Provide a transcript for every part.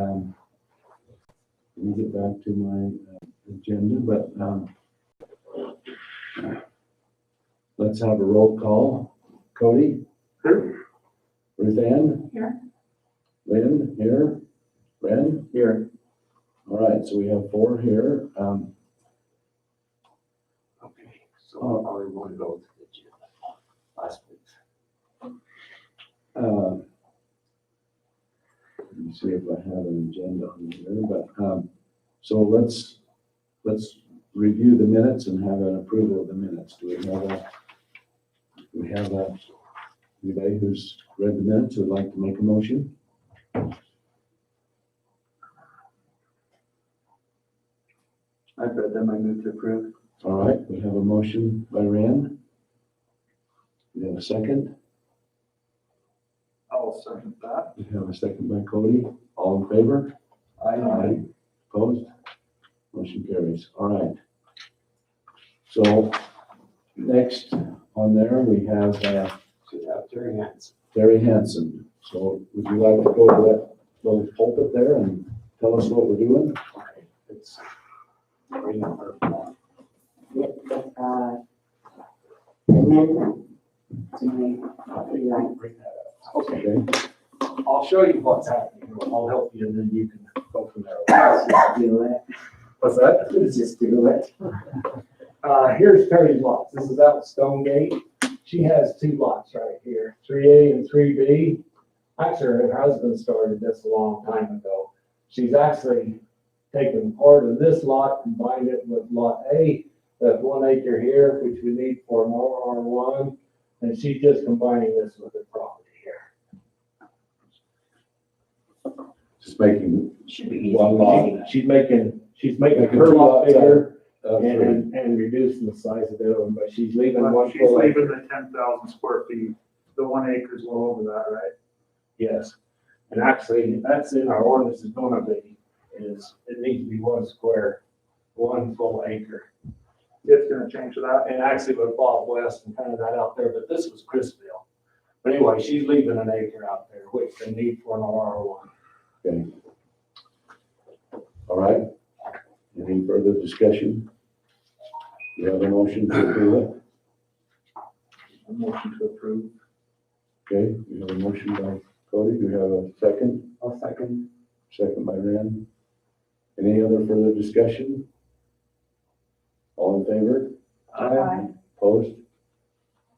Let me get back to my agenda, but let's have a roll call. Cody? Here. Ruth Ann? Here. Lynn? Here. Ren? Here. All right, so we have 4 here. Okay, so how we want to go to the gym last week. Let me see if I have an agenda on here, but so let's review the minutes and have an approval of the minutes. Do we have anybody who's read the minutes who would like to make a motion? I've read them, I move to approve. All right, we have a motion by Rand. We have a second. I'll second that. We have a second by Cody. All in favor? Aye. Opposed? Motion carries. All right. So next on there, we have Terry Hansen. Terry Hansen. So would you like to go to that little pulpit there and tell us what we're doing? Okay, it's bring up our plan. Amendment to my property line. Bring that up. Okay, Okay. I'll show you what's happening. I'll help you and then you can go from there. Let's just do it. What's that? Let's just do it. Here's Terry's lots. This is out Stonegate. She has 2 lots right here, 3A and 3B. Actually, her husband started this a long time ago. She's actually taken part of this lot, combined it with lot A, that 1 acre here, which we need for more R1, and she's just combining this with the property here. Just making Should be easy. one lot. She's making Making her 2 lot lots bigger of 3. and reducing the size of the other one, but she's leaving But one she's full leaving acre. the 10,000 square feet, the 1 acre is well over that, right? Yes, and actually, that's in our ordinance is gonna be, is it needs to be 1 square, 1 full acre. It's gonna change to that. And actually with Bob West and kind of that out there, but this was Chrisville. But anyway, she's leaving an acre out there, which they need for an R1. Okay. All right. Any further discussion? You have a motion to approve it? A motion to approve. Okay, we have a motion by Cody. Do we have a second? I'll second. Second by Rand. Any other further discussion? All in favor? Aye. Opposed?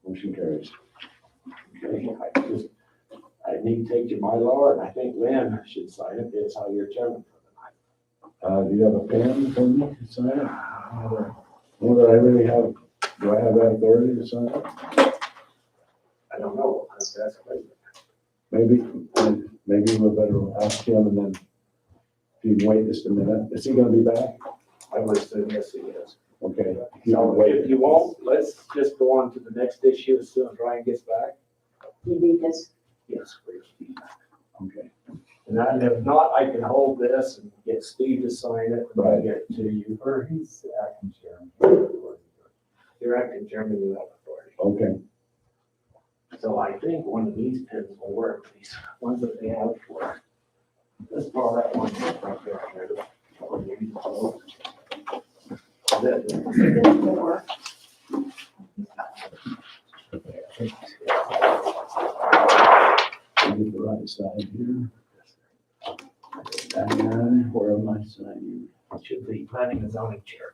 Motion carries. I need to take you my law, and I think Lynn should sign it, it's how you're chairman for the night. Do you have a pen for me to sign it? Know that I really have, do I have that authority to sign it? I don't know, that's great. Maybe we better ask him and then if you can wait just a minute. Is he gonna be back? I would assume yes, he is. Okay. So if you won't, let's just go on to the next issue as soon as Ryan gets back. You need this? Yes, please. Okay. And if not, I can hold this and get Steve to sign it and I'll get it to you. Or he's the acting chairman. You're acting chairman, you have authority. Okay. So I think one of these pins will work, these ones that they have for. Let's borrow that one right there. Or maybe the close. This will work. Get the right side here. And where am I signing? It should be planning and zoning chair.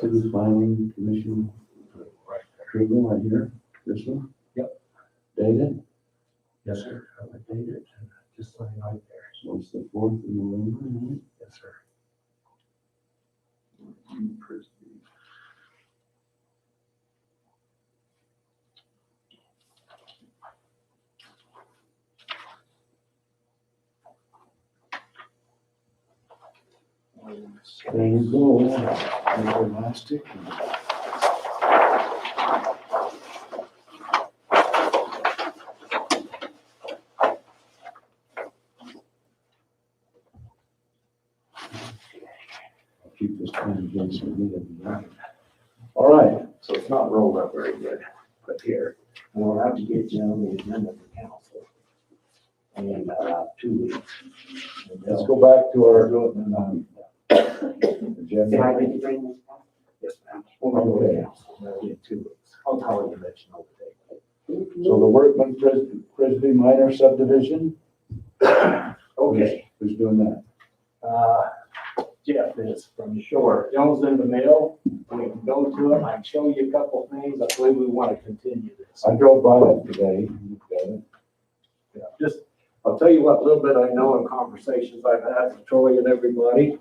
City Planning Commission approval right here. This one? Yep. Dated? Yes, sir. I would date it. Just sign right there. So it's the 4th of November, right? Yes, sir. There you go. There's elastic. I'll keep this pen against me. All right. So it's not rolled up very good, but here, and we'll have to get you on the agenda for council. And in 2 weeks. Let's go back to our Can agenda. I need to bring this back? Yes, ma'am. We'll go to council, that'll be in 2 weeks. I'll tell you, let you know the date. So the Workman Frisbee minor subdivision, Okay. who's doing that? Jeff is from Shore. Jones in the mill. We can go to it. I can show you a couple things. I believe we want to continue this. I drove by it today. Looked at it. Yeah, just, I'll tell you what little bit I know in conversations I've had with Troy and everybody.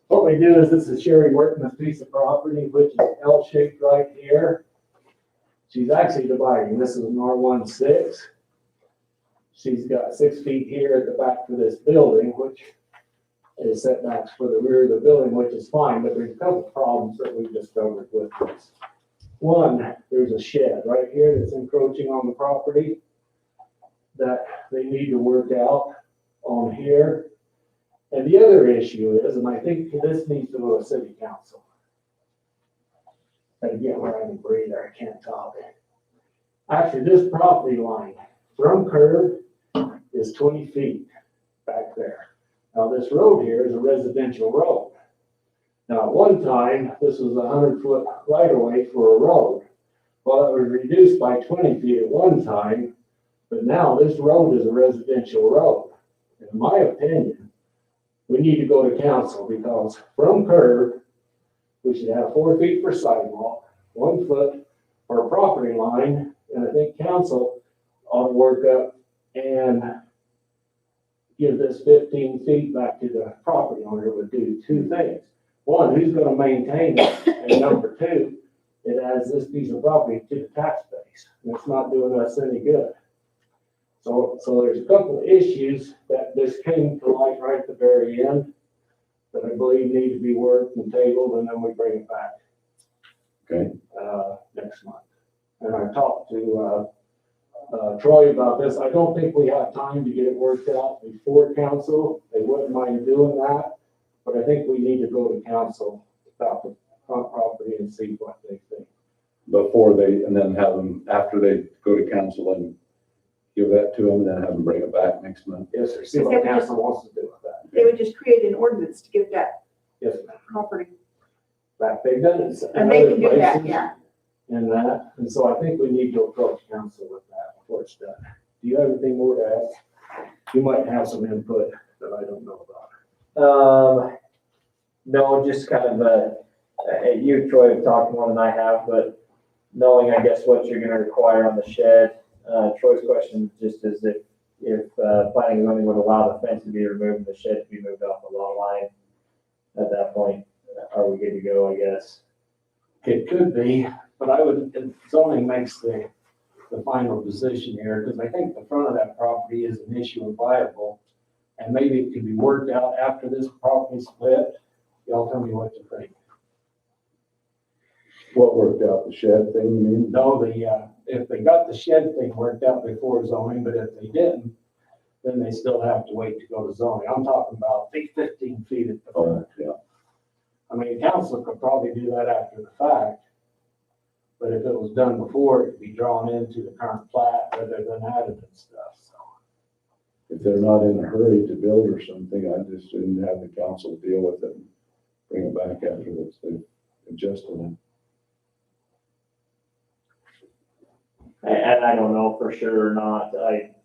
What we do is, this is Sherry Workman's piece of property, which is L-shaped right here. She's actually dividing. This is an R16. She's got 6 feet here at the back of this building, which is setbacks for the rear of the building, which is fine, but there's a couple problems that we've discovered with this. One, there's a shed right here that's encroaching on the property that they need to work out on here. And the other issue is, and I think this needs to go to city council. And again, we're on a breather, I can't talk. Actually, this property line from curb is 20 feet back there. Now, this road here is a residential road. Now, at one time, this was 100-foot right-of-way for a road. Well, it was reduced by 20 feet at one time, but now this road is a residential road. In my opinion, we need to go to council, because from curb, we should have 4 feet for sidewalk, 1 foot for a property line, and I think council ought to work up and give this 15 feet back to the property owner. It would do 2 things. One, who's gonna maintain it? And number 2, it adds this piece of property to the tax base, and it's not doing us any good. So there's a couple of issues that this came to light right at the very end that I believe need to be worked and tabled, and then we bring it back. Okay. Next month. And I talked to, Troy about this. I don't think we have time to get it worked out before council. They wouldn't mind doing that, but I think we need to go to council about the front property and see what they think. Before they, and then have them, after they go to council and give that to them, and then have them bring it back next month. Yes, sir. See what council wants to do with that. They would just create an ordinance to give that Yes, ma'am. property, That they've done it. in and they other can do that, places yeah. And that, and so I think we need to approach council with that before it's done. Do you have anything more to add? You might have some input that I don't know about. No, just kind of, you, Troy, have talked more than I have, but knowing, I guess, what you're gonna require on the shed, Troy's question just is if planning and zoning would allow the fence to be removed and the shed to be moved off the lot line, at that point, are we good to go, I guess? It could be, but I would, if zoning makes the final decision here, because I think the front of that property is an issue of viable, and maybe it can be worked out after this property split. Y'all tell me what you think. What worked out, the shed thing, you mean? No, if they got the shed thing worked out before zoning, but if they didn't, then they still have to wait to go to zoning. I'm talking about 15 feet at the front. Yeah. I mean, council could probably do that after the fact, but if it was done before, it could be drawn into the current plat rather than added and stuff, so. If they're not in a hurry to build or something, I just didn't have the council deal with it and bring it back after they've adjusted it. And I don't know for sure or not, And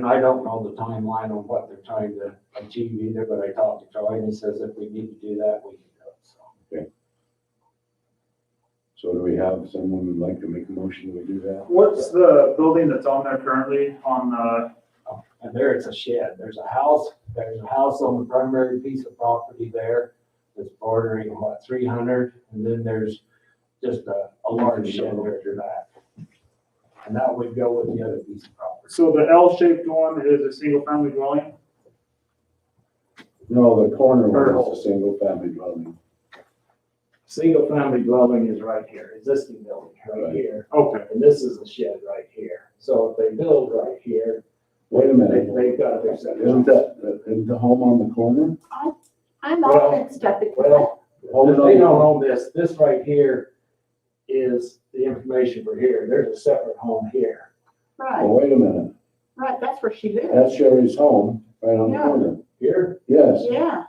I don't know the timeline on what they're trying to achieve either, but I talked to Troy and he says if we need to do that, we can do it, so. So do we have someone who'd like to make a motion to do that? What's the building that's on there currently on, And there it's a shed. There's a house on the primary piece of property there that's bordering, 300, and then there's just a large shed there to that. And that would go with the other piece of property. so the L-shaped one is a single family dwelling? No, the corner one is a single family dwelling. Single family dwelling is right here, existing building right Right. here, Okay. and this is the shed right here. So if they build right here, Wait a minute, they've got their set. isn't the home on the corner? I'm Well, all mixed up because Well, Hold it they on. don't own this. This right here is the information for here. There's a separate home here. that's where she lives. That's Sherry's home, right on the Yeah. corner. Here, Yes, Yeah,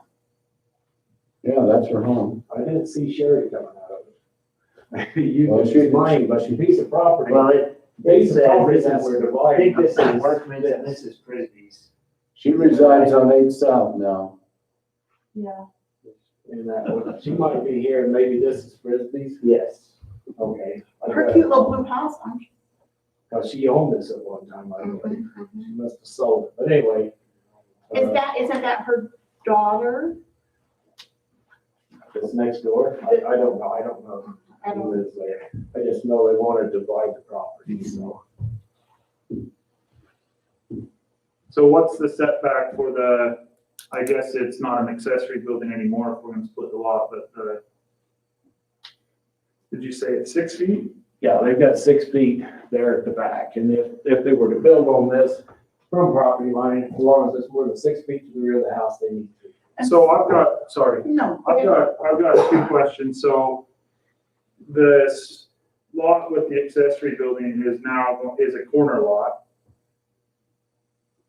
yeah, that's her home. I didn't see Sherry coming out of it. You Well, can she- explain, but she piece of property. Well, it Piece of says property this that is, we're I dividing. think this is Workman's and this is Frisbee's. She resides on 8 South now. yeah. And that, she might be here, and maybe this is Frisbee's. Yes. Okay. Her cute little blue house. Cause she owned this at one time, I believe. Mhm. She must have sold it, but anyway. Isn't that her daughter? It's next door. I don't know. I Who don't, lives there? I just know they want to divide the property, so. So what's the setback for the, I guess it's not an accessory building anymore if we're gonna split the lot, but did you say it's 6 feet? Yeah, they've got 6 feet there at the back, and if they were to build on this from property line, as long as it's more than 6 feet to the rear of the house, they need to. So I've got, sorry, no. I've got two questions. So this lot with the accessory building is a corner lot.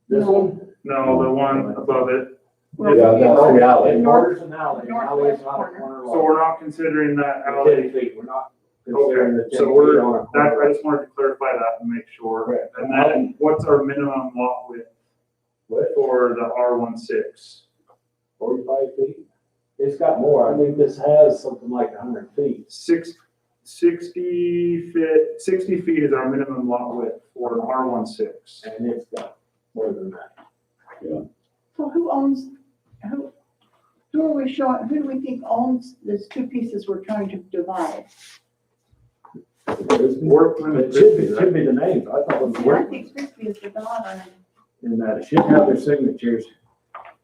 This one? No, the one above it. Well, Yeah, that's the alley. It borders an alley. An alley is Northwest not a corner. corner lot. So we're not considering that The alley. 10 feet, we're not considering the 10 Okay, feet so on a that, corner I lot. just wanted to clarify that and make sure. Correct. And then what's our minimum lot width What, for the R16? 45 feet? It's got more. I think this has something like 100 feet. 60 feet is our minimum lot width for R16. And it's got more than that. So who are we showing, who do we think owns these two pieces we're trying to divide? Workman. It should be the names. I thought it was I Workman. think Frisbee is the daughter. And that it should have their signatures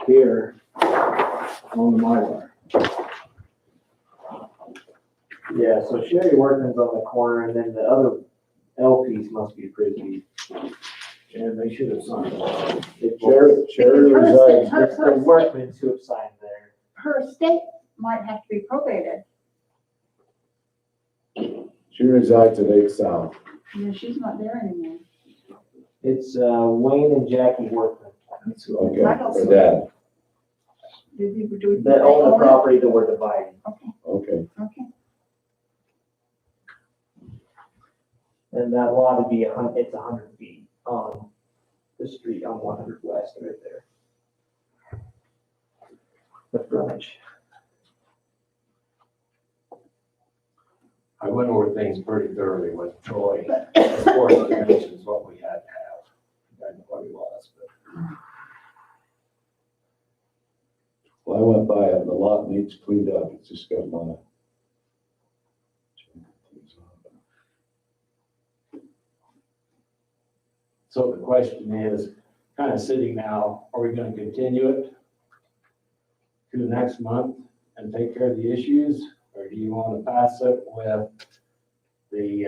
here on the Mylar. Yeah, so Sherry Workman's on the corner and then the other L piece must be Frisbee. And they should have signed it. Sherry Because her resides, estate- It's the Workmans who have signed there. Her estate might have to be probated. she resides at 8 South. And she's not there anymore. It's Wayne and Jackie Workman Okay, I don't for see- Dad. Do we think that they own the own it? property that we're dividing. Okay, Okay. And that lot would be it's 100 feet on the street on 100 West right there. The frontage. I went over things pretty thoroughly with Troy. Of course, dimensions what we had to have. I don't know what he was, but. well, I went by it, and the lot needs cleaned up, it's just got a lot of. So the question is, kind of sitting now, are we gonna continue it to the next month and take care of the issues? Or do you want to pass it with the,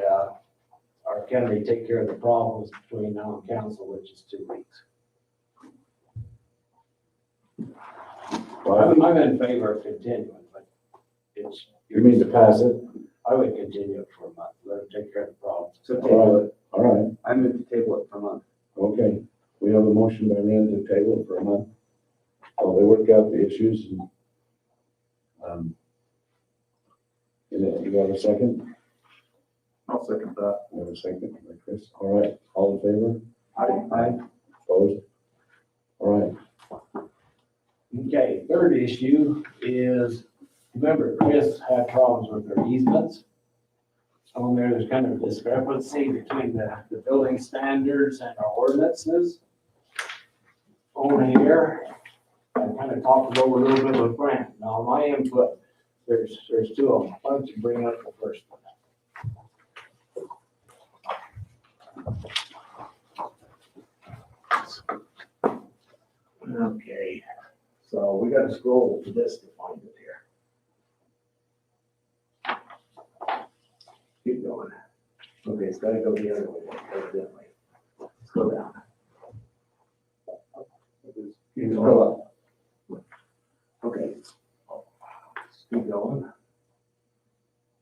or can we take care of the problems between now and council, which is 2 weeks? Well, I'm in favor of continuing, but it's. you mean to pass it? I would continue it for a month, let them take care of the problems. So All table right, it. all right, I move to table it for a month. okay. We have a motion by Lynn to table it for a month. So they work out the issues and, you got a second? I'll second that. We have a second by Chris. All right, all in favor? Aye. Opposed? All right, Okay, third issue is, remember, Chris had problems with their easements. On there's kind of a discrepancy between the building standards and our ordinances. Over here, I kind of talked it over a little bit with Brent. Now, my input, there's two of them. Why don't you bring up the first one? Okay, so we gotta scroll to this to find it here. Keep going. Okay, it's gotta go the other way, evidently. Let's go down. Keep going. Okay. Keep going.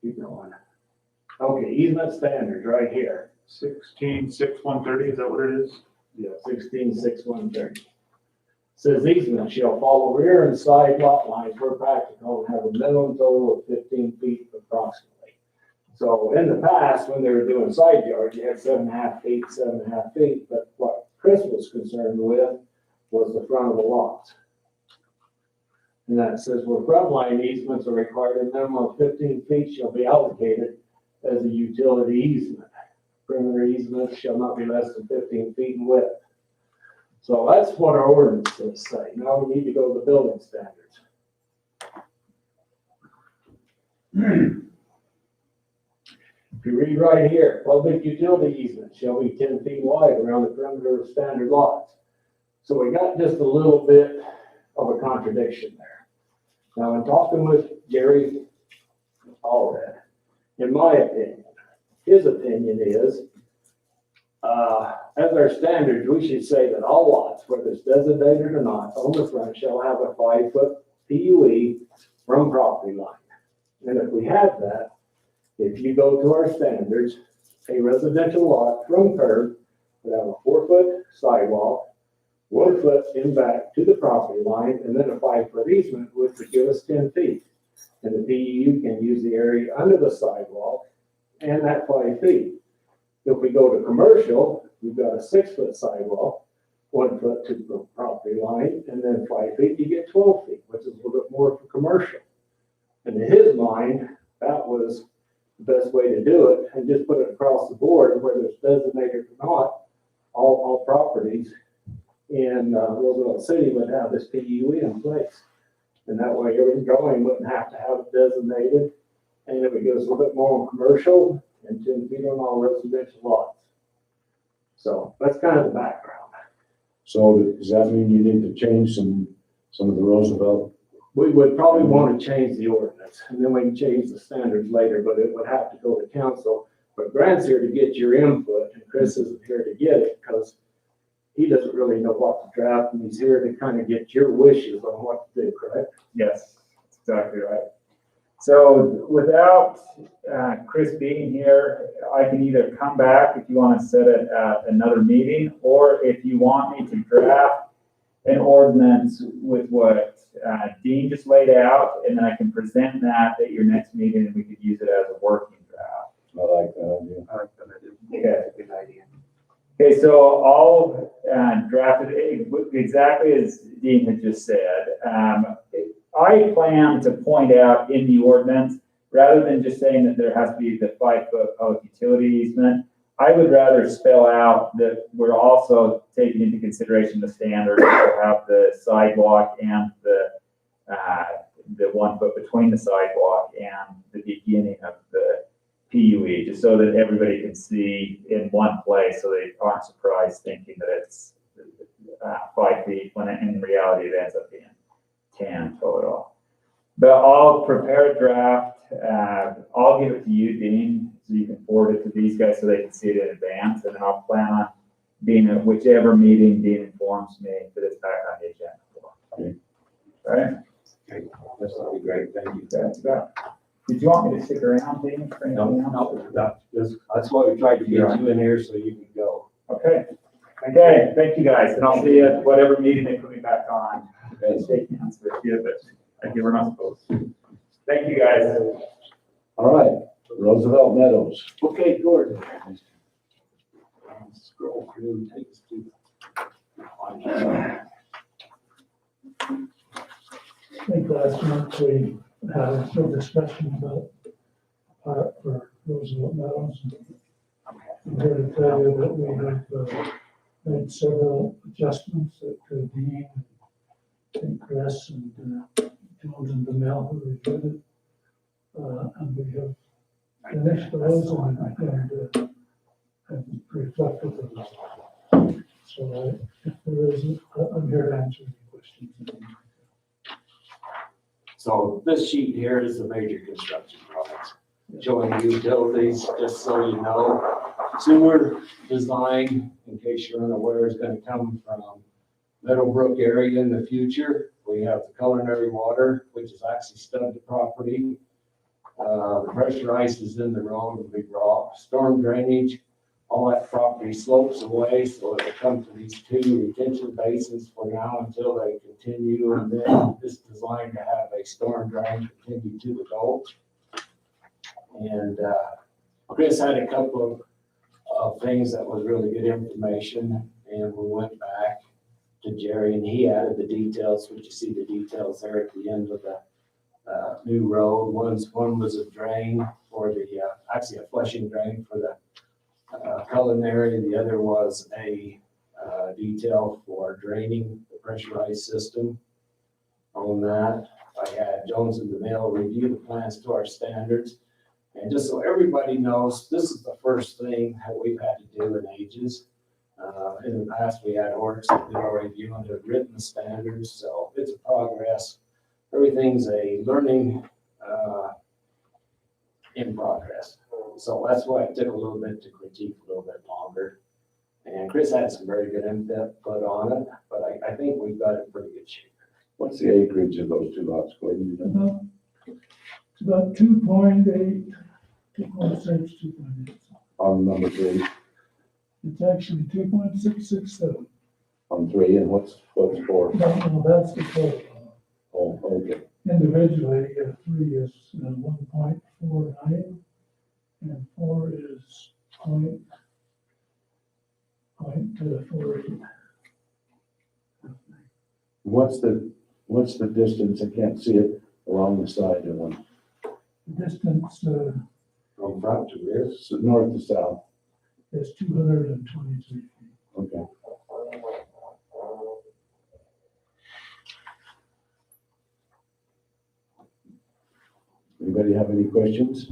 Keep going. Okay, easement standards right here. 16, 6, 130, is that what it is? Yeah, 16,613. Says easement shall follow rear and side lot lines where practical and have a minimum total of 15 feet approximately. So in the past, when they were doing side yards, you had 7.5 feet, 7.5 feet, but what Chris was concerned with was the front of the lots. And that says where front line easements are required, a minimum of 15 feet shall be allocated as a utility easement. Perimeter easements shall not be less than 15 feet in width. So that's what our ordinances say. Now we need to go to the building standards. If you read right here, public utility easement shall be 10 feet wide around the perimeter of standard lots. So we got just a little bit of a contradiction there. Now, in talking with Jerry Allred, in my opinion, his opinion is, as our standards, we should say that all lots, whether it's designated or not, on the front shall have a 5-foot PUE from property line. And if we have that, if you go to our standards, a residential lot from curb would have a 4-foot sidewalk, 1 foot in back to the property line, and then a 5-foot easement, which would give us 10 feet. And the PUE can use the area under the sidewalk and that 5 feet. If we go to commercial, we've got a 6-foot sidewalk, 1 foot to the property line, and then 5 feet, you get 12 feet, which is a little bit more for commercial. And in his mind, that was the best way to do it, and just put it across the board, whether it's designated or not, all properties in Roosevelt City would have this PUE in place. And that way every drawing wouldn't have to have it designated, and it would give us a little bit more on commercial and 10 feet on all residential lots. So that's kind of the background. So does that mean you need to change some of the Roosevelt? We would probably want to change the ordinance, and then we can change the standards later, but it would have to go to council. But Grant's here to get your input, and Chris isn't here to get it, because he doesn't really know what to draft, and he's here to kind of get your wishes on what to do, correct? Yes, that's exactly right. So without Chris being here, I can either come back if you want to set it at another meeting, or if you want me to draft an ordinance with what Dean just laid out, and then I can present that at your next meeting, and we could use it as a working draft. I like that idea. I like that idea. Okay. Good idea. Okay, so I'll draft it exactly as Dean had just said. I plan to point out in the ordinance, rather than just saying that there has to be the 5-foot public utility easement, I would rather spell out that we're also taking into consideration the standards to have the sidewalk and the 1 foot between the sidewalk and the beginning of the PUE, just so that everybody can see in one place, so they aren't surprised thinking that it's 5 feet, when in reality it ends up being 10 total. But I'll prepare a draft. I'll give it to you, Dean, so you can forward it to these guys so they can see it in advance, and then I'll plan on being at whichever meeting Dean informs me that it's back on the agenda for. Okay. All right? Okay, that'll be great, thank you. Did you want me to stick around, Dean, for No, anything else? no, that's why we tried to get you in here so you could go. Okay. Okay, thank you guys, and I'll see you at whatever meeting they put me back on. Shake hands with you, but I think we're not supposed to. Thank you, guys. All right, Roosevelt Meadows. Okay, Gordon. Scroll through and take us to. I think last month we had some discussion about part for Roosevelt Meadows. I'm here to tell you that we have made several adjustments that Dean, I think Chris and Jones and DeMille who reviewed it. And we have finished those and have reflected those. So if there is, I'm here to answer any questions. So this sheet here is the major construction products, showing the utilities, just so you know. Sewer design, in case you're unaware, is going to come from Meadowbrook area in the future. We have the culinary water, which is actually stubbed property. The pressure ice is in the road, will be raw. Storm drainage all that property slopes away, so it'll come to these two retention basins for now until they continue, and then it's designed to have a storm drain continue to the gulch. And, Chris had a couple of things that was really good information, and we went back to Jerry, and he added the details, which you see the details there at the end of the new road. One was a drain for the, actually a flushing drain for the culinary. The other was a detail for draining the pressurized system. On that, I had Jones in the Mail review the plans to our standards. And just so everybody knows, this is the first thing that we've had to do in ages. In the past, we had orgs that did our review and had written the standards, so it's a progress. Everything's a learning in progress. So that's why it took a little bit to critique a little bit longer. And Chris had some very good input on it, but I think we've got it in pretty good shape. What's the acreage of those two lots, Gordon? You know? It's about 2.8, 2.6, 2.8. On number 3, It's actually 2.667. on 3, and what's 4? No, that's the total. Oh, okay. Individually, 3 is 1.49 and 4 is point 48. What's the distance? I can't see it along the side of them. Distance From front to rear. So north to south. is 223 feet. Okay. Anybody have any questions?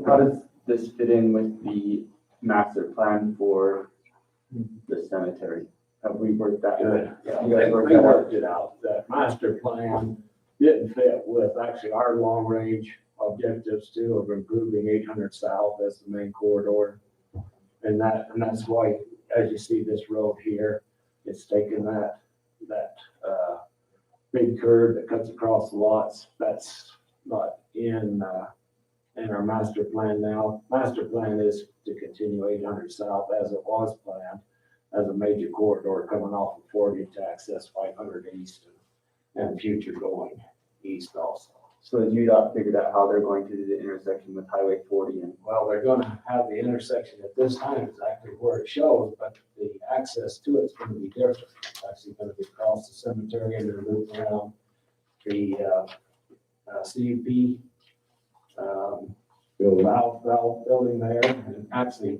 How does this fit in with the master plan for the cemetery? Have we worked that? Good. Yeah, You guys we worked that out? worked it out. The master plan didn't fit with actually our long range objectives too of improving 800 South as the main corridor. And that's why, as you see this road here, it's taken that big curve that cuts across the lots. That's not in our master plan now. Master plan is to continue 800 South as it was planned, as a major corridor coming off of 40 to access 500 East and future going east also. So UDOT figured out how they're going to do the intersection with Highway 40 and Well, they're gonna have the intersection at this time exactly where it shows, but the access to it's gonna be different. It's actually gonna be across the cemetery and then loop around the CUP valve building there. And actually,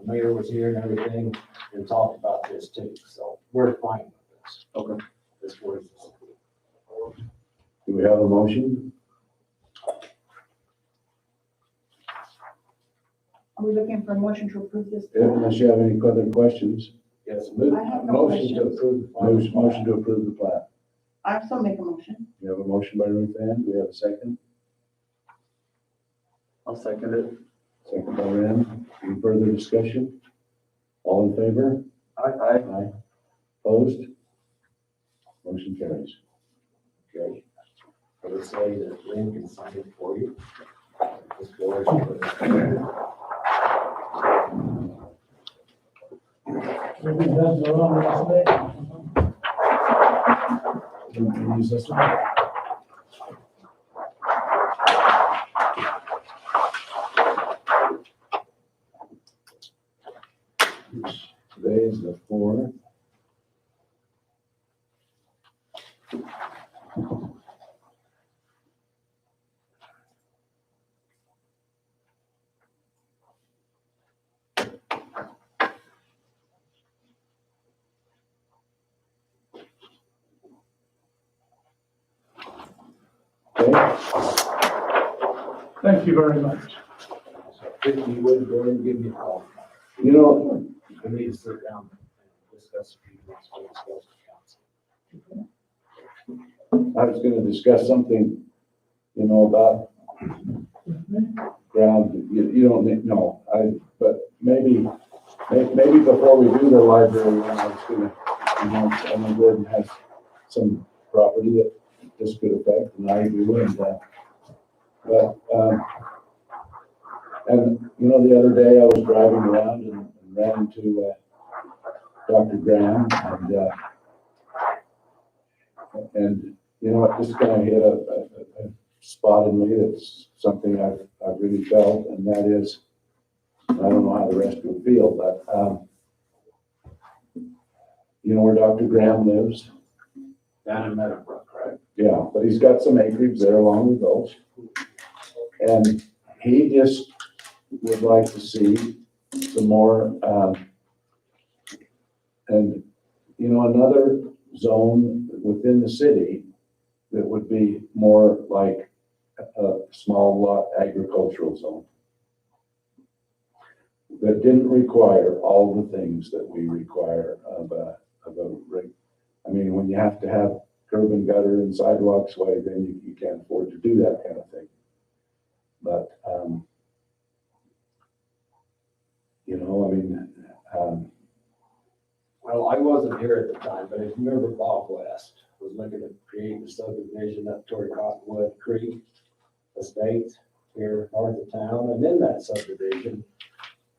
mayor was here and everything and talked about this too, so we're fine with this. Okay. This works. Do we have a motion? Are we looking for a motion to approve this? Unless you have any other questions, Yes, I have no motion to questions. approve. the final motion to approve the plat. I also make a motion. We have a motion by Ruth Ann. Do we have a second? I'll second it. Second by Ren. Any further discussion? All in favor? Aye. Aye. Opposed? Motion carries. Okay. I would say that Lynn can sign it for you. Just go ahead. Maybe that's the wrong last name. Can you use this one? Today is the 4th. Okay. Thank you very much. So if you would go ahead and give me a call. You know, I need to sit down and discuss a few things with the council. I was gonna discuss something, about ground, you don't need, no, but maybe before we do the library, I was gonna, I know Gordon has some property that this could affect, and I do, and, but, And, you know, the other day I was driving around and ran into, Dr. Graham and, you know, it just kind of hit a spot in me that's something I've really felt, and that is, I don't know how the rest would feel, but, you know where Dr. Graham lives? Down in Meadowbrook, right? Yeah, but he's got some acreage there along the gulch. And he just would like to see some more, and, you know, another zone within the city that would be more like a small lot agricultural zone. That didn't require all the things that we require of a rig. I mean, when you have to have curb and gutter and sidewalks way, then you can't afford to do that kind of thing. But, you know, I mean, Well, I wasn't here at the time, but if you remember Bob West was looking at creating a subdivision up toward Cottonwood Creek Estates here north of town, and in that subdivision,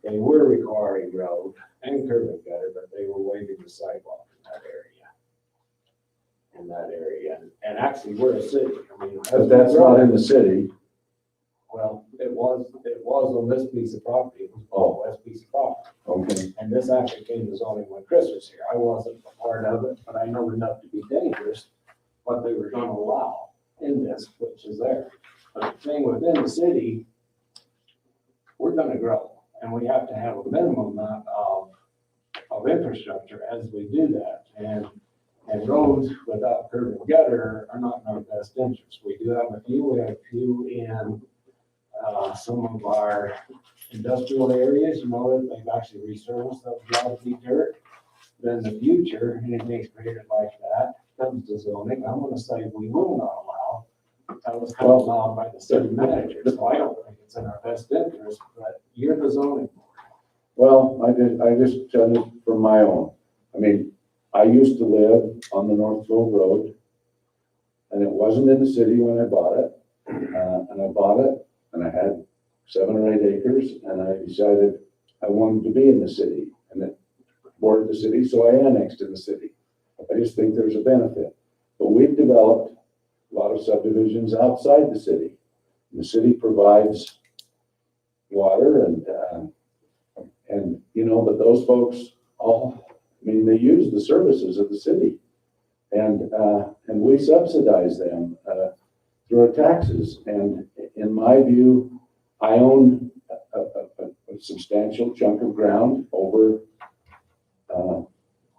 they were requiring road and curb and gutter, but they were waiving the sidewalk in that area. And actually, we're a city, I mean. but that's not in the city. Well, it was on this piece of property, it was Bob West piece of property. Okay, And this actually came to zoning when Chris was here. I wasn't a part of it, but I know enough to be dangerous what they were gonna allow in this, which is there. But the thing within the city, we're gonna grow, and we have to have a minimum amount of infrastructure as we do that. And roads without curb and gutter are not in our best interest. We do have a few in some of our industrial areas, you know, that they've actually resurfaced those jobs to be dirt. Then in the future, anything created like that comes to zoning, I'm gonna say we will not allow. That was kind of allowed by the city manager, so I don't think it's in our best interest, but you're the zoning board. well, I just tell you from my own. I mean, I used to live on the North Grove Road, and it wasn't in the city when I bought it. And I bought it, and I had 7 or 8 acres, and I decided I wanted to be in the city, and it bordered the city, so I annexed in the city. I just think there's a benefit. But we've developed a lot of subdivisions outside the city. The city provides water and, you know, but those folks all, I mean, they use the services of the city. And we subsidize them, through our taxes. And in my view, I own a substantial chunk of ground over,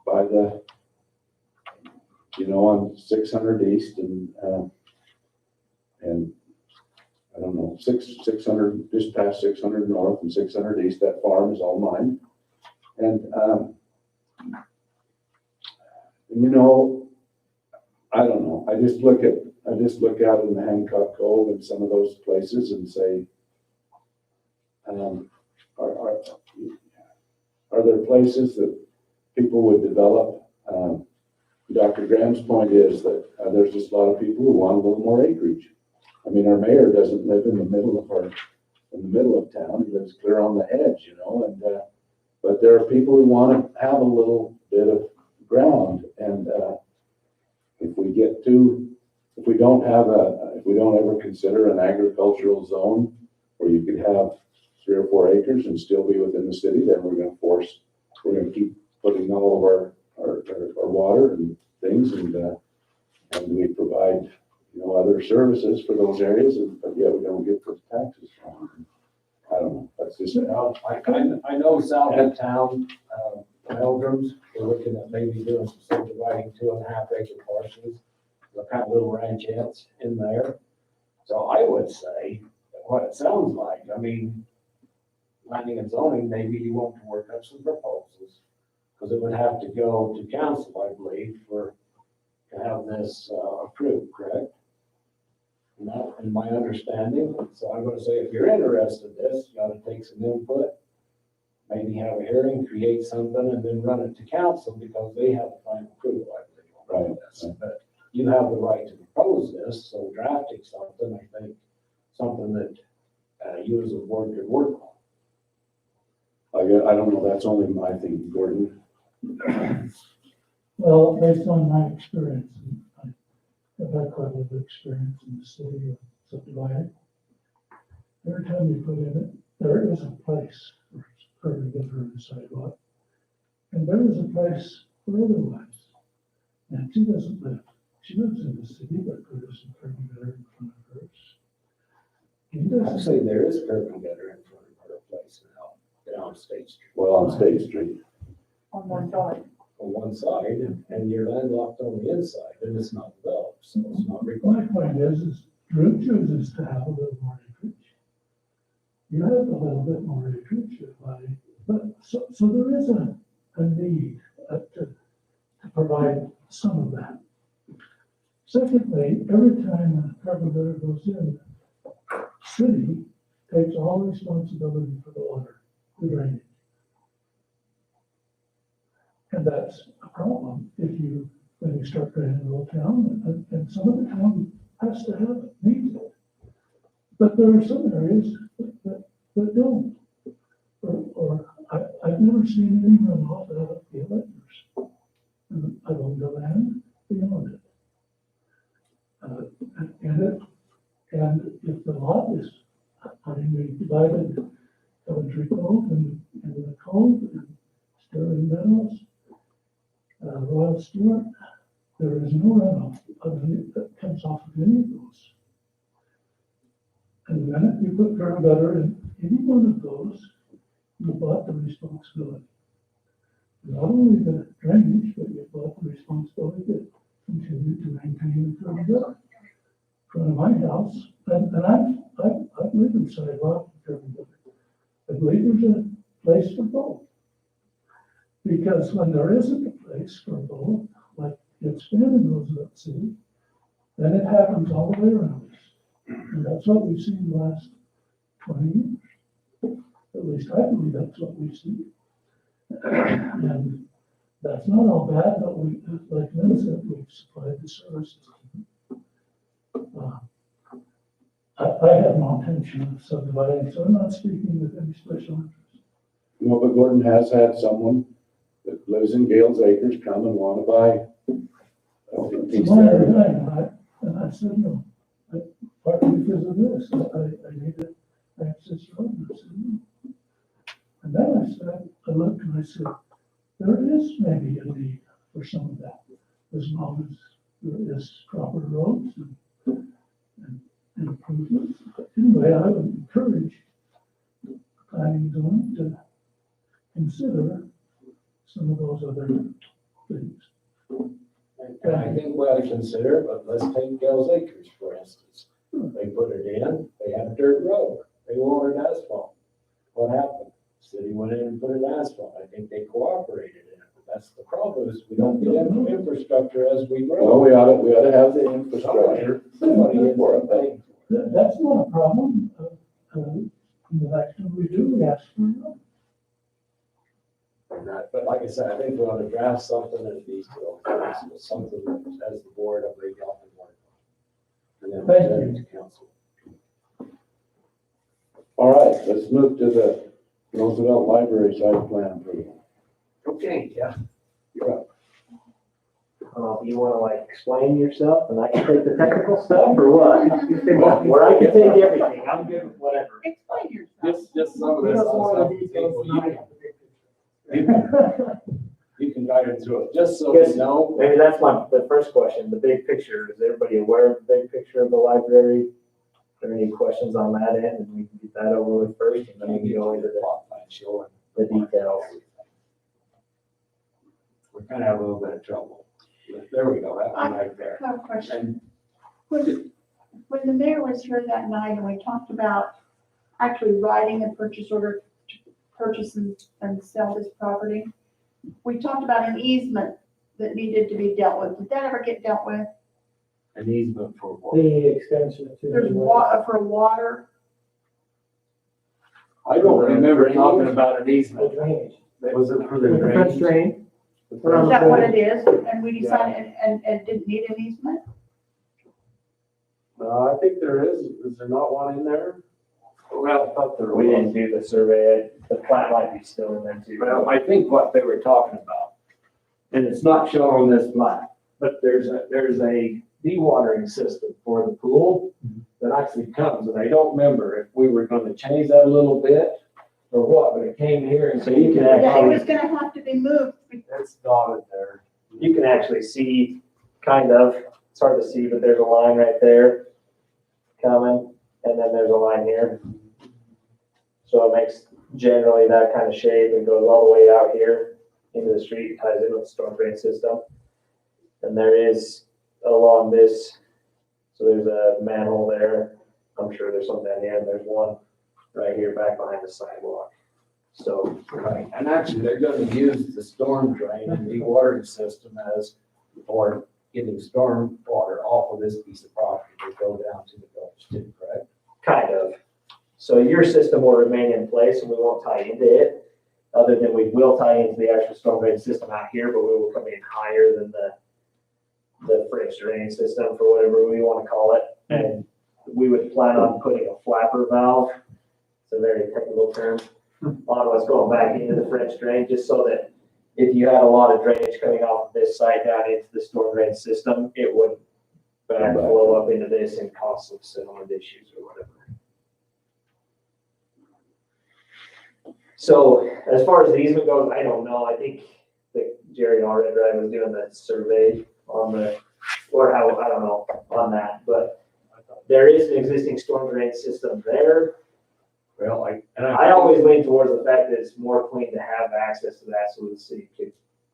by the, you know, on 600 East and I don't know, 600, just past 600 North and 600 East, that farm is all mine. And you know, I don't know, I just look out in the Hancock Cove and some of those places and say, are there places that people would develop? Dr. Graham's point is that there's just a lot of people who want a little more acreage. I mean, our mayor doesn't live in the middle of town. He lives clear on the edge, you know, and, but there are people who want to have a little bit of ground. And, if we don't ever consider an agricultural zone where you could have 3 or 4 acres and still be within the city, then we're going to keep putting all of our water and things, and we provide, you know, other services for those areas, but yet we don't get the taxes from them. I don't know, that's just. I know south of town, Pilgrims, we're looking at maybe doing some subdividing 2.5 acre parcels, the kind of little ranchettes in there. So I would say what it sounds like, I mean, planning and zoning, maybe you want to work up some proposals, because it would have to go to council, I believe, to have this approved, correct? And that, in my understanding, so I'm gonna say, if you're interested in this, you gotta take some input, maybe have a hearing, create something, and then run it to council, because they have the final approval, I believe, on this. But you have the right to propose this, so drafting something, I think, something that you as a board could work on. I don't know, that's only my thing, Gordon. Well, based on my experience, and I've had quite a bit of experience in the city of subdividing. Every time you put in it, there is a place for curb and gutter and sidewalk. And there is a place for otherwise. And she doesn't live, she lives in the city, but there is some curb and gutter in front of hers. He doesn't, Actually, there is curb and gutter in front of her place now, down State Street. Well, on State Street. On one side. On one side, and you're landlocked on the inside, and it's not developed, so it's not my required. point is Drew chooses to have a little more acreage. You have a little bit more acreage, but so there is a need to provide some of that. Secondly, every time a curb and gutter goes in, city takes all responsibility for the water, the drainage. And that's a problem when you start draining a little town, and some of the town has to have it, needs it. But there are some areas that don't. Or I've never seen any runoff out of the electors. And I've owned the land beyond it. And if the lot is, we divided Coventry Cove and the Cove and Sterling Meadows, Royal Stewart, there is no runoff that comes off of any of those. And the minute you put curb and gutter in any one of those, you bought the responsibility. Not only the drainage, but you bought the responsibility to continue to maintain the curb and gutter. In front of my house, and I've lived in sidewalk and curb and gutter. I believe there's a place for both. Because when there isn't a place for both, like it's been in Roosevelt City, then it happens all the way around us. And that's what we've seen the last 20 years. At least I believe that's what we've seen. And that's not all bad, but like Lynn said, we've supplied the services. I have no intention of subdividing, so I'm not speaking with any special interest. No, but Gordon has had someone that lives in Gales Acres come and want to buy a piece It's my there. design, and I said no. Partly because of this, I needed access road, and I said no. And then I looked and I said, there is maybe a need for some of that, as long as there is proper roads and improvements. But anyway, I would encourage planning zone to consider some of those other things. And I think we ought to consider, but let's take Gales Acres, for instance. They put it in, they had a dirt road, they wanted asphalt. What happened? City went in and put in asphalt. I think they cooperated in it, but that's the problem, is we don't get infrastructure as we Well, grow. we ought to have the infrastructure. Somebody in for for it. it. That's not a problem. The next time we do, we ask for it. And that, but like I said, I think we ought to draft something that needs to go, something that as the board of the y'all can work on. And then Thank present it to council. All right, let's move to the Roosevelt Library site plan approval. Okay, yeah. You're up. You wanna like explain yourself and I can take the technical stuff or what? Where I can take everything, I'm good with whatever. Explain yourself. Just some of We this. have more of the people, details you tonight. You can guide it through it, just so Yes. you know. Maybe that's the first question, the big picture. Is everybody aware of the big picture of the library? Are there any questions on that end? And we can get that over with first and then we can go into plot plan showing. the details. We're kind of having a little bit of trouble. There we go, that one right there. I have a question. And When the mayor was here that night and we talked about actually writing a purchase order to purchase and sell this property, we talked about an easement that needed to be dealt with. Did that ever get dealt with? an easement for what? The extension to. There's water, for water. I don't remember talking about an The easement. drainage. Was it for the The French drainage? drain. Is that what it is? And we decided, and didn't need an easement? I think there is there not one in there? Well, I thought there We was. didn't do the survey, the plat might be still in there too. Well, I think what they were talking about, and it's not shown on this plat, but there's a dewatering system for the pool that actually comes, and I don't remember if we were gonna change that a little bit or what, but it came here and. So you can Yeah, it actually, was gonna have to be moved. It's dotted there. you can actually see, kind of, it's hard to see, but there's a line right there coming, and then there's a line here. So it makes generally that kind of shape and goes all the way out here into the street, ties into the storm drain system. And there is along this, so there's a manhole there. I'm sure there's some down here, and there's one right here back behind the sidewalk. So, Right, and actually, they're gonna use the storm drain and dewatering system as, for getting storm water off of this piece of property to go down to the village too, correct? kind of. So your system will remain in place and we won't tie into it, other than we will tie into the actual storm drain system out here, but we will come in higher than the French drain system, for whatever we want to call it. And we would plan on putting a flapper valve, it's a very technical term, on what's going back into the French drain, just so that if you had a lot of drainage coming off of this side down into the storm drain system, it would backflow up into this and cause some settlement issues or whatever. So as far as the easement goes, I don't know. I think that Jerry already was doing the survey on the, or how, I don't know, on that, but there is an existing storm drain system there. Well, I always lean towards the fact that it's more clean to have access to that so the city could,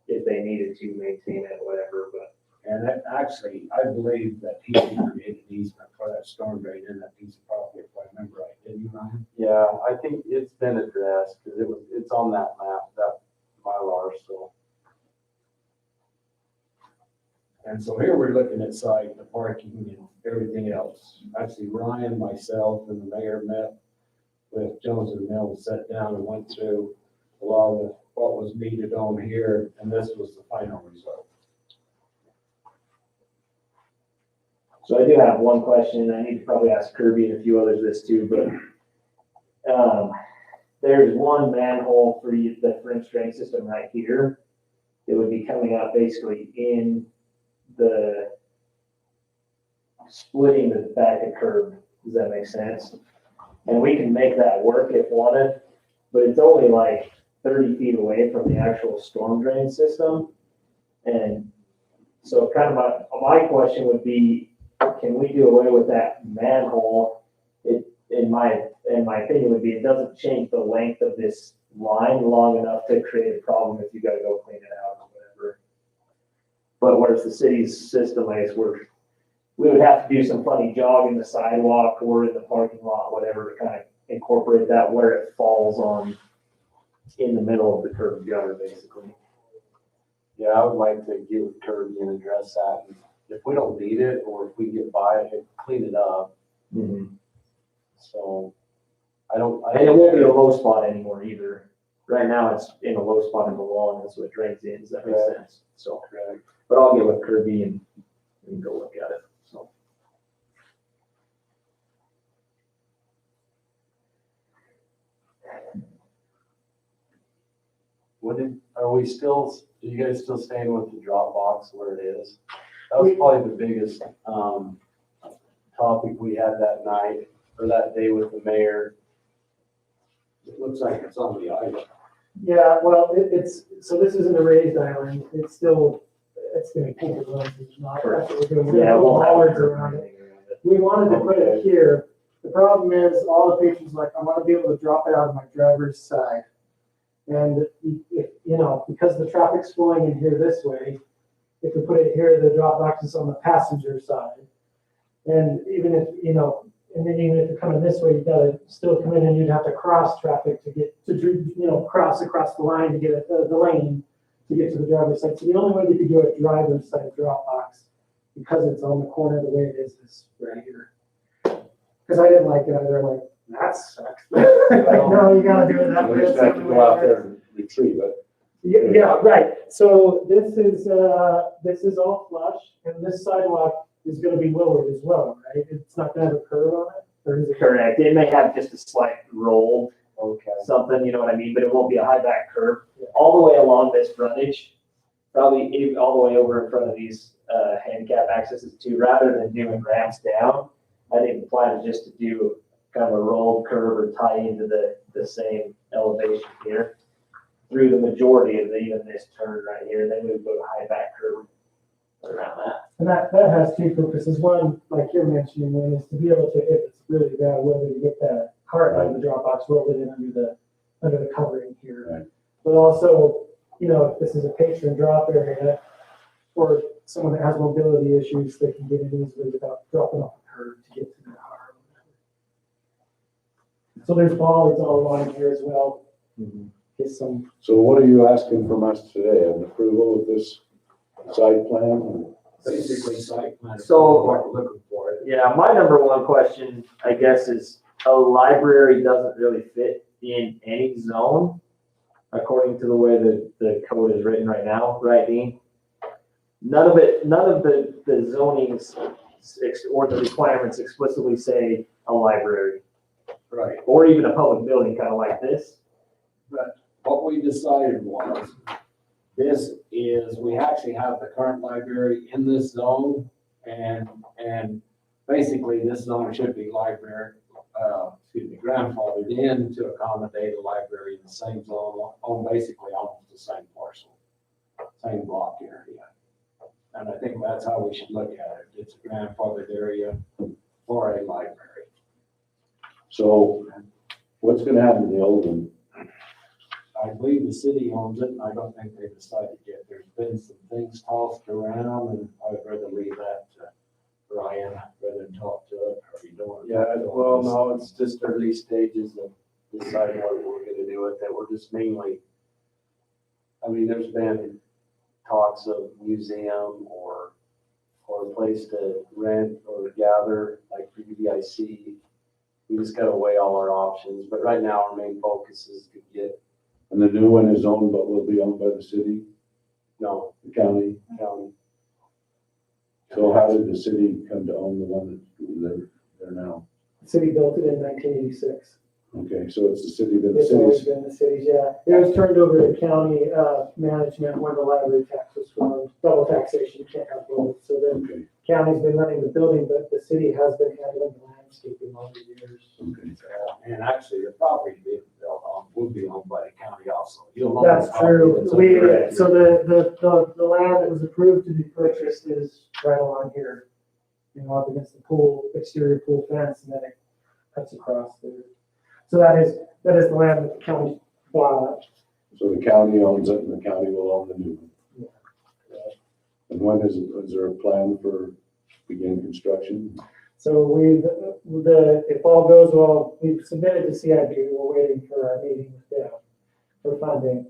if they needed to, maintain it, whatever, but. and that actually, I believe that he created an easement for that storm drain in that piece of property, if I remember right, didn't you, Ryan? Yeah, I think it's been addressed, because it's on that map, that Mylar, so. And so here we're looking at site, the parking and everything else. Actually, Ryan, myself, and the mayor met with Jones and Mills, sat down and went through a lot of what was needed on here, and this was the final result. So I do have one question. I need to probably ask Kirby and a few others this too, but there's one manhole for the French drain system right here. It would be coming out basically in the splitting the back of curb. Does that make sense? And we can make that work if wanted, but it's only like 30 feet away from the actual storm drain system. And so kind of my question would be, can we do away with that manhole? It, in my opinion, would be, it doesn't change the length of this line long enough to create a problem if you gotta go clean it out or whatever. But whereas the city's system is, we would have to do some funny jog in the sidewalk or in the parking lot, whatever, to kind of incorporate that where it falls on, in the middle of the curb gutter, basically. Yeah, I would like to get with Kirby and address that. If we don't need it, or if we get by it, clean it up. So, And it won't be a low spot anymore either. Right now, it's in a low spot in the lawn, and so it drains in, does that make sense? So, correct. but I'll get with Kirby and go look at it, so. Are we still, are you guys still staying with the drop box where it is? That was probably the biggest, topic we had that night, or that day with the mayor. It looks like it's on the island. Yeah, well, so this isn't a raised island, it's still, it's gonna keep it running, it's not, that's what we're doing. We're Yeah, gonna we'll put have bollards it. around it. We wanted to put it here, the problem is, all the patrons like, I wanna be able to drop it out of my driver's side. And if, because the traffic's flowing in here this way, if we put it here, the drop box is on the passenger side. And even if, and then even if you're coming this way, you gotta still come in and you'd have to cross traffic to get to, cross across the line to get the lane to get to the driver's side. So the only way you could do a driver's side drop box, because it's on the corner the way it is right here. Because I didn't like it either, like, that sucks. Like, no, you gotta do it that way. We just have to go out there and retrieve it. Yeah, right. So this is all flush, and this sidewalk is gonna be lowered as well, right? It's not gonna have a curve on it. Or is it? Correct. It may have just a slight roll, Okay. something, you know what I mean, but it won't be a high back curve. All the way along this frontage, probably all the way over in front of these, handicap accesses too, rather than doing ramps down. I think the plan is just to do kind of a rolled curve or tie into the same elevation here through the majority of even this turn right here, then we would go to high back curve around that. And that has two purposes. One, like you're mentioning, Lynn, is to be able to, if it's really bad weather, to get that cart out of the drop box, roll it in under the covering here. Right. But also, you know, if this is a patron drop area, or someone that has mobility issues, they can get in easily without dropping off a curb to get to their car. So there's bollards all along here as well. Get some. So what are you asking from us today? An approval of this site plan? Basically site plan. So- What we're looking for. Yeah, my number one question, I guess, is a library doesn't really fit in any zone, according to the way that the code is written right now, right, Dean? None of the zonings or the requirements explicitly say a library, Right. or even a public building kind of like this. What we decided was, we actually have the current library in this zone, and basically this zone should be grandfathered in to accommodate a library in the same zone, on basically almost the same parcel, same block area. And I think that's how we should look at it. It's a grandfathered area for a library. So what's gonna happen to the old one? I believe the city owns it, and I don't think they've decided yet. There's been some things tossed around, and I would rather leave that to Ryan rather than talk to it, or you don't. Yeah, well, no, it's just early stages of deciding what we're gonna do with it. We're just mainly, I mean, there's been talks of museum or a place to rent or gather, like for UBIC. We just gotta weigh all our options, but right now our main focus is to get, And the new one is owned, but will be owned by the city, no, the county? county. So how did the city come to own the one that they're now? The city built it in 1986. Okay, so it's the city, but the It's always city's, been the city's, yeah. It was turned over to county management when the library tax was formed, double taxation, you can't have both. So then okay, county's been running the building, but the city has been handling the landscaping all the years. okay. And actually, the property being built on will be owned by the county also. You'll own That's the property true. that's under it. So the land that was approved to be purchased is right along here. You know, up against the pool, exterior pool fence, and then it cuts across there. So that is the land that the county bought. So the county owns it and the county will own the new one? And when is there a plan for begin construction? So if all goes well, we've submitted to CIB, we're waiting for our meeting with them for funding.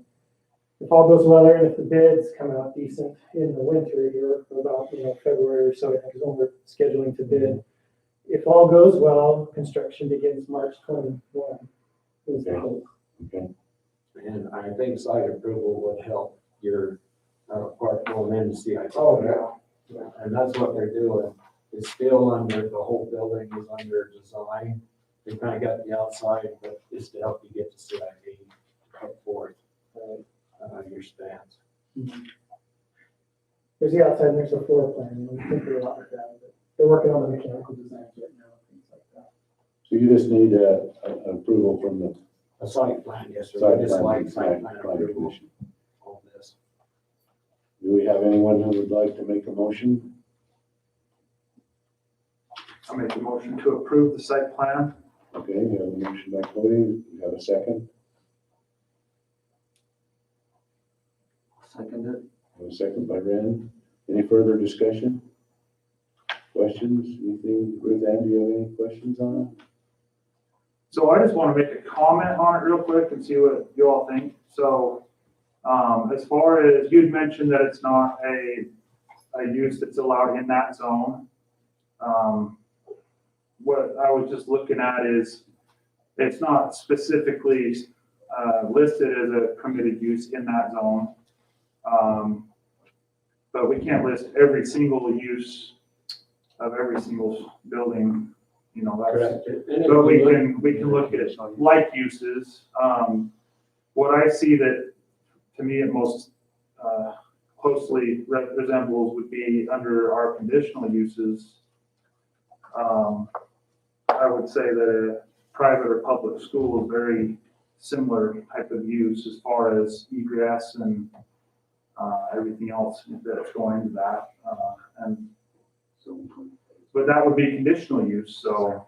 If all goes well there, and if the bids come out decent in the winter here, for about, February or so, I think is when we're scheduling to bid. If all goes well, construction begins March 21. Is the hope. Okay, And I think site approval would help your part going in to see. Oh, yeah. And that's what they're doing. It's still under, the whole building is under design. They kind of got the outside, but it's to help you get to CIP up forth, your stance. There's the outside, and there's a floor plan, and we think they're a lot with that, but they're working on the mechanical designs right now, things like that. so you just need approval from the A site plan, yes, sir. site I just plan, like site plan planning approval commission. on this. Do we have anyone who would like to make a motion? I make a motion to approve the site plan. Okay, we have a motion by Cody, we have a second, Second it. we have a second by Ren. Any further discussion? Questions, anything? Ruth Ann, do you have any questions on it? So I just want to make a comment on it real quick and see what you all think. So, as far as you'd mentioned that it's not a use that's allowed in that zone. What I was just looking at is it's not specifically listed as a permitted use in that zone. But we can't list every single use of every single building you know, that's. Correct. And if But we look- can look at like uses. What I see that, to me, it most closely resembles would be under our conditional uses. I would say that a private or public school is very similar type of use as far as egress and everything else that's going into that. And so, but that would be conditional use, so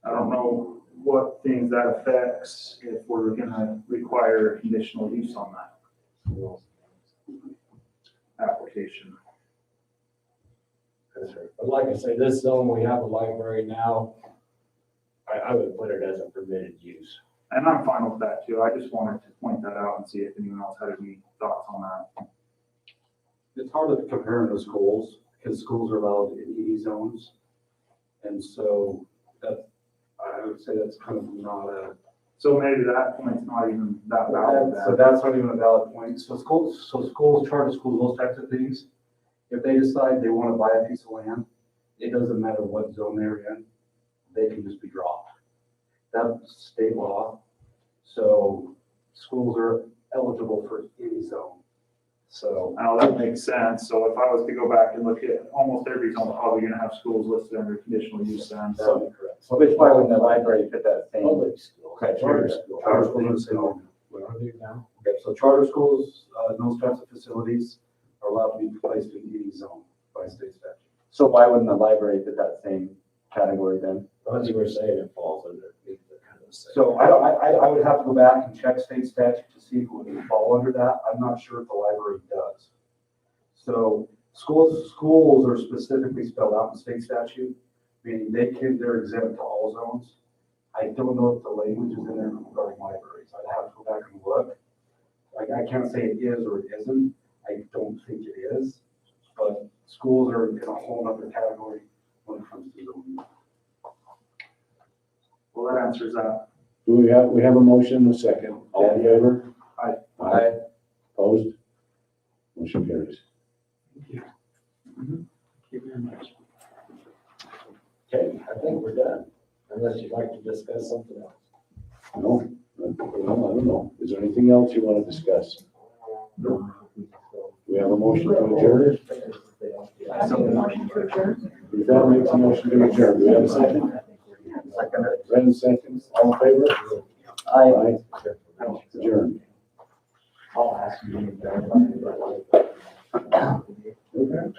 I don't know what things that affects if we're gonna require conditional use on that application. But like I say, this zone, we have a library now. I would put it as a permitted use. And I'm fine with that too. I just wanted to point that out and see if anyone else had any thoughts on that. It's hard to compare to schools, because schools are allowed in ED zones. And so that, I would say that's kind of not a. So maybe that point's not even that valid So then. that's not even a valid point. So schools, charter schools, those types of things, if they decide they want to buy a piece of land, it doesn't matter what zone they're in, they can just be dropped. That's state law. So schools are eligible for any zone. So. Now, that makes sense. So if I was to go back and look at almost every zone, probably gonna have schools listed under conditional use then. That would be correct. So which part in the library fit that same? Public school. Okay, Charter charter school. Charter schools are the same. What are they now? Okay, so charter schools, those types of facilities are allowed to be placed in any zone by state statute. So why wouldn't the library fit that same category then? As you were saying, it falls underneath the kind of. So I would have to go back and check state statute to see if it would fall under that. I'm not sure if the library does. So schools are specifically spelled out in state statute, meaning they're exempt to all zones. I don't know if the language is in there regarding libraries. I'd have to go back and look. I can't say it is or it isn't. I don't think it is, but schools are in a whole other category when it comes to zoning. Well, that answers that. Do we have a motion and a second? All in favor? Aye. Aye. Opposed? Motion carries. Okay, I think we're done, unless you'd like to discuss something else. No, I don't know. Is there anything else you want to discuss? We have a motion to adjourn. Motion to adjourn. Yvette makes a motion to adjourn. Do we have a second? Brendan seconds. All in favor? Aye. Adjourn. I'll ask you. Okay.